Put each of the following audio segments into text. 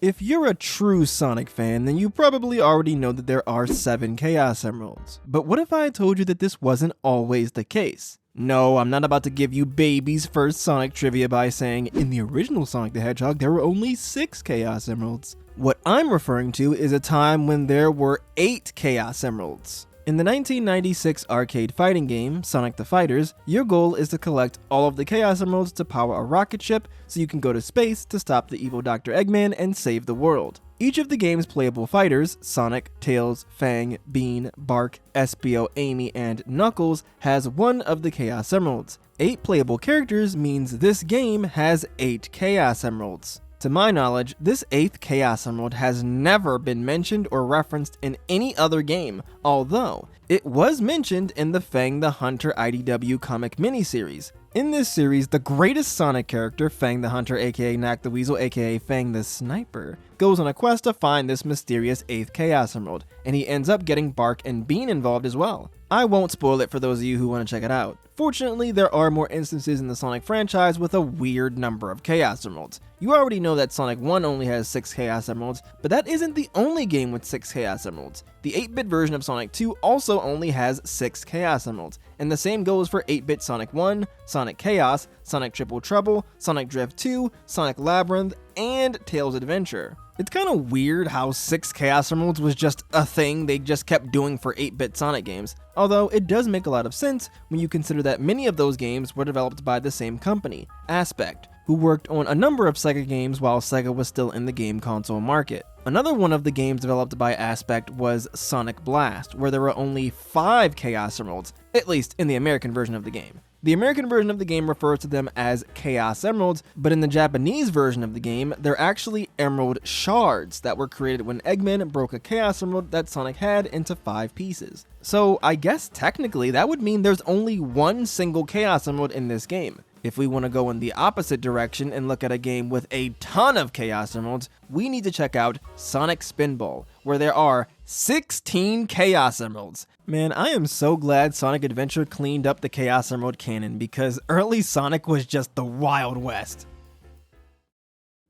If you're a true Sonic fan, then you probably already know that there are 7 Chaos Emeralds. But what if I told you that this wasn't always the case? No, I'm not about to give you baby's first Sonic trivia by saying, in the original Sonic the Hedgehog, there were only 6 Chaos Emeralds. What I'm referring to is a time when there were 8 Chaos Emeralds. In the 1996 arcade fighting game, Sonic the Fighters, your goal is to collect all of the Chaos Emeralds to power a rocket ship so you can go to space to stop the evil Dr. Eggman and save the world. Each of the game's playable fighters, Sonic, Tails, Fang, Bean, Bark, Espio, Amy, and Knuckles, has one of the Chaos Emeralds. 8 playable characters means this game has 8 Chaos Emeralds. To my knowledge, this 8th Chaos Emerald has never been mentioned or referenced in any other game, although it was mentioned in the Fang the Hunter IDW comic miniseries. In this series, the greatest Sonic character, Fang the Hunter aka Knack the Weasel aka Fang the Sniper, goes on a quest to find this mysterious 8th Chaos Emerald, and he ends up getting Bark and Bean involved as well. I won't spoil it for those of you who want to check it out. Fortunately, there are more instances in the Sonic franchise with a weird number of Chaos Emeralds. You already know that Sonic 1 only has 6 Chaos Emeralds, but that isn't the only game with 6 Chaos Emeralds. The 8-bit version of Sonic 2 also only has 6 Chaos Emeralds, and the same goes for 8-bit Sonic 1, Sonic Chaos, Sonic Triple Trouble, Sonic Drift 2, Sonic Labyrinth, and Tails Adventure. It's kinda weird how 6 Chaos Emeralds was just a thing they just kept doing for 8-bit Sonic games, although it does make a lot of sense when you consider that many of those games were developed by the same company, Aspect, who worked on a number of Sega games while Sega was still in the game console market. Another one of the games developed by Aspect was Sonic Blast, where there were only 5 Chaos Emeralds, at least in the American version of the game. The American version of the game refers to them as Chaos Emeralds, but in the Japanese version of the game, they're actually Emerald Shards that were created when Eggman broke a Chaos Emerald that Sonic had into 5 pieces. So I guess technically that would mean there's only one single Chaos Emerald in this game. If we want to go in the opposite direction and look at a game with a ton of Chaos Emeralds, we need to check out Sonic Spinball, where there are 16 Chaos Emeralds. Man, I am so glad Sonic Adventure cleaned up the Chaos Emerald canon because early Sonic was just the Wild West.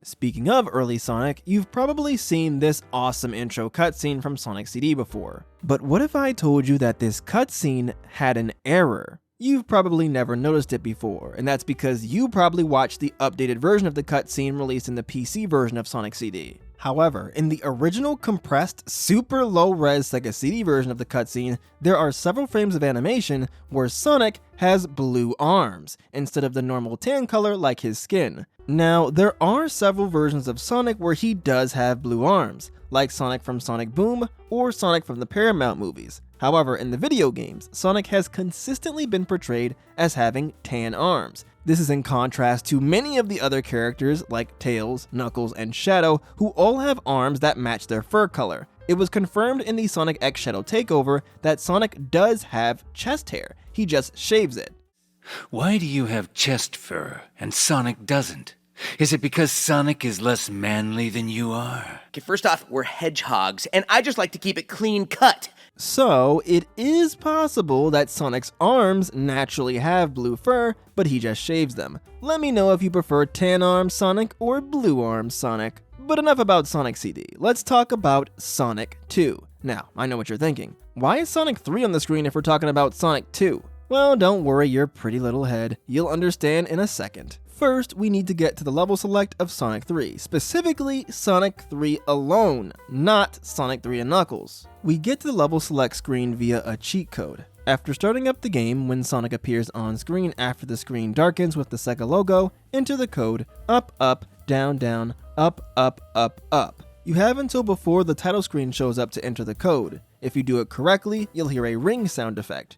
Speaking of early Sonic, you've probably seen this awesome intro cutscene from Sonic CD before. But what if I told you that this cutscene had an error? You've probably never noticed it before, and that's because you probably watched the updated version of the cutscene released in the PC version of Sonic CD. However, in the original compressed, super low-res Sega CD version of the cutscene, there are several frames of animation where Sonic has blue arms, instead of the normal tan color like his skin. Now, there are several versions of Sonic where he does have blue arms, like Sonic from Sonic Boom or Sonic from the Paramount movies. However, in the video games, Sonic has consistently been portrayed as having tan arms. This is in contrast to many of the other characters like Tails, Knuckles, and Shadow, who all have arms that match their fur color. It was confirmed in the Sonic X Shadow Takeover that Sonic does have chest hair, he just shaves it. Why do you have chest fur and Sonic doesn't? Is it because Sonic is less manly than you are? Okay, first off, we're hedgehogs, and I just like to keep it clean cut. So, it is possible that Sonic's arms naturally have blue fur, but he just shaves them. Let me know if you prefer tan arms Sonic or blue arms Sonic. But enough about Sonic CD, let's talk about Sonic 2. Now, I know what you're thinking. Why is Sonic 3 on the screen if we're talking about Sonic 2? Well, don't worry your pretty little head, you'll understand in a second. First, we need to get to the level select of Sonic 3, specifically Sonic 3 alone, not Sonic 3 and Knuckles. We get to the level select screen via a cheat code. After starting up the game, when Sonic appears on screen after the screen darkens with the Sega logo, enter the code up, up, down, down, up, up, up, up. You have until before the title screen shows up to enter the code. If you do it correctly, you'll hear a ring sound effect,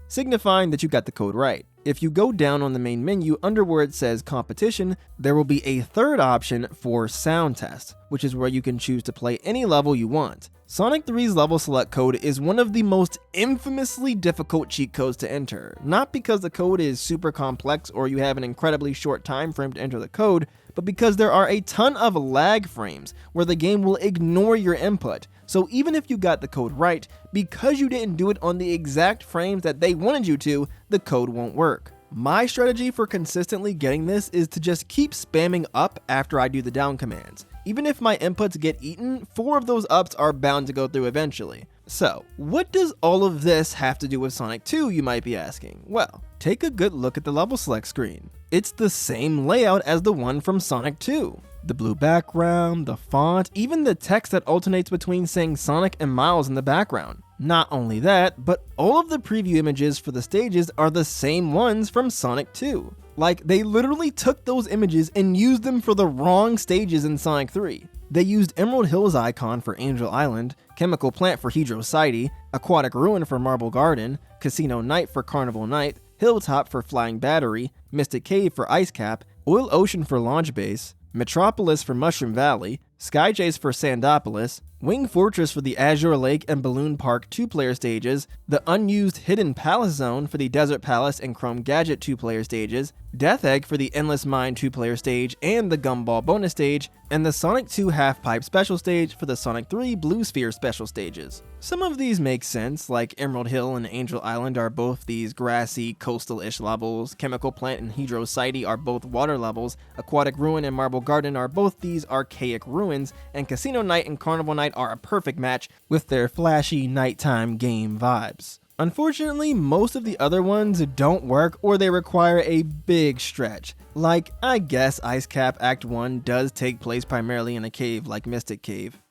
signifying that you got the code right. If you go down on the main menu under where it says competition, there will be a third option for sound test, which is where you can choose to play any level you want. Sonic 3's level select code is one of the most infamously difficult cheat codes to enter, not because the code is super complex or you have an incredibly short time frame to enter the code, but because there are a ton of lag frames where the game will ignore your input. So even if you got the code right, because you didn't do it on the exact frames that they wanted you to, the code won't work. My strategy for consistently getting this is to just keep spamming up after I do the down commands. Even if my inputs get eaten, 4 of those ups are bound to go through eventually. So, what does all of this have to do with Sonic 2, you might be asking? Well, take a good look at the level select screen. It's the same layout as the one from Sonic 2. The blue background, the font, even the text that alternates between saying Sonic and Miles in the background. Not only that, but all of the preview images for the stages are the same ones from Sonic 2. Like, they literally took those images and used them for the wrong stages in Sonic 3. They used Emerald Hill's icon for Angel Island, Chemical Plant for Hedgehog City, Aquatic Ruin for Marble Garden, Casino Night for Carnival Night, Hilltop for Flying Battery, Mystic Cave for Ice Cap, Oil Ocean for Launch Base, Metropolis for Mushroom Valley, Sky Chase for Sandopolis, Wing Fortress for the Azure Lake and Balloon Park 2-player stages, the unused Hidden Palace Zone for the Desert Palace and Chrome Gadget 2-player stages, Death Egg for the Endless Mine 2-player stage and the Gumball bonus stage, and the Sonic 2 Half Pipe special stage for the Sonic 3 Blue Sphere special stages. Some of these make sense, like Emerald Hill and Angel Island are both these grassy, coastal-ish levels, Chemical Plant and Hedgehog City are both water levels, Aquatic Ruin and Marble Garden are both these archaic ruins, and Casino Night and Carnival Night are a perfect match with their flashy nighttime game vibes. Unfortunately, most of the other ones don't work or they require a big stretch. Like, I guess Ice Cap Act 1 does take place primarily in a cave like Mystic Cave.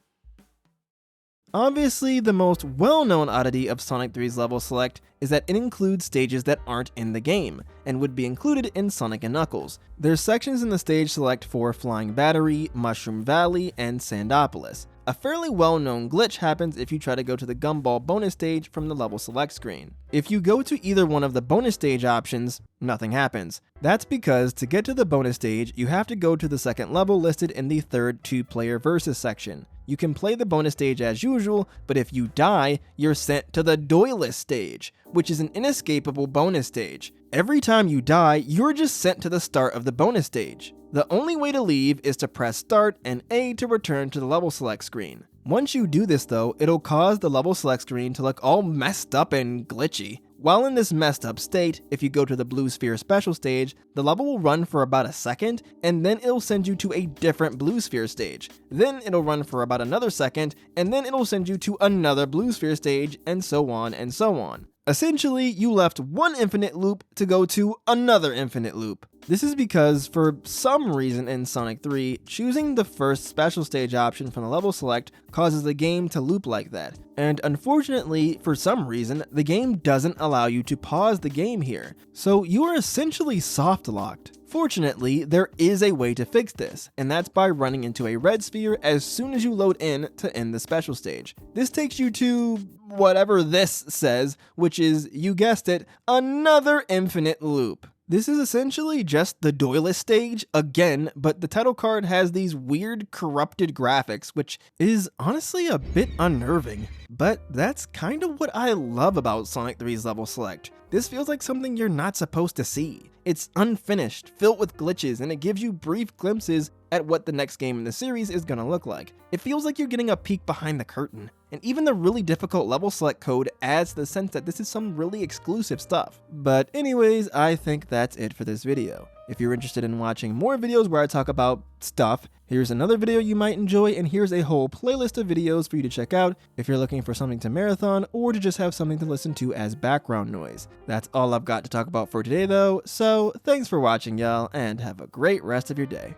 Obviously, the most well-known oddity of Sonic 3's level select is that it includes stages that aren't in the game, and would be included in Sonic & Knuckles. There's sections in the stage select for Flying Battery, Mushroom Valley, and Sandopolis. A fairly well-known glitch happens if you try to go to the Gumball bonus stage from the level select screen. If you go to either one of the bonus stage options, nothing happens. That's because to get to the bonus stage, you have to go to the second level listed in the third 2-player versus section. You can play the bonus stage as usual, but if you die, you're sent to the Doyless stage, which is an inescapable bonus stage. Every time you die, you're just sent to the start of the bonus stage. The only way to leave is to press start and A to return to the level select screen. Once you do this though, it'll cause the level select screen to look all messed up and glitchy. While in this messed up state, if you go to the Blue Sphere special stage, the level will run for about a second, and then it'll send you to a different Blue Sphere stage. Then it'll run for about another second, and then it'll send you to another Blue Sphere stage, and so on and so on. Essentially, you left one infinite loop to go to another infinite loop. This is because, for some reason in Sonic 3, choosing the first special stage option from the level select causes the game to loop like that. And unfortunately, for some reason, the game doesn't allow you to pause the game here. So you are essentially soft locked. Fortunately, there is a way to fix this, and that's by running into a red sphere as soon as you load in to end the special stage. This takes you to whatever this says, which is, you guessed it, another infinite loop. This is essentially just the Doyless stage again, but the title card has these weird corrupted graphics, which is honestly a bit unnerving. But that's kind of what I love about Sonic 3's level select. This feels like something you're not supposed to see. It's unfinished, filled with glitches, and it gives you brief glimpses at what the next game in the series is gonna look like. It feels like you're getting a peek behind the curtain. And even the really difficult level select code adds to the sense that this is some really exclusive stuff. But anyways, I think that's it for this video. If you're interested in watching more videos where I talk about stuff, here's another video you might enjoy, and here's a whole playlist of videos for you to check out if you're looking for something to marathon or to just have something to listen to as background noise. That's all I've got to talk about for today though, so thanks for watching y'all, and have a great rest of your day.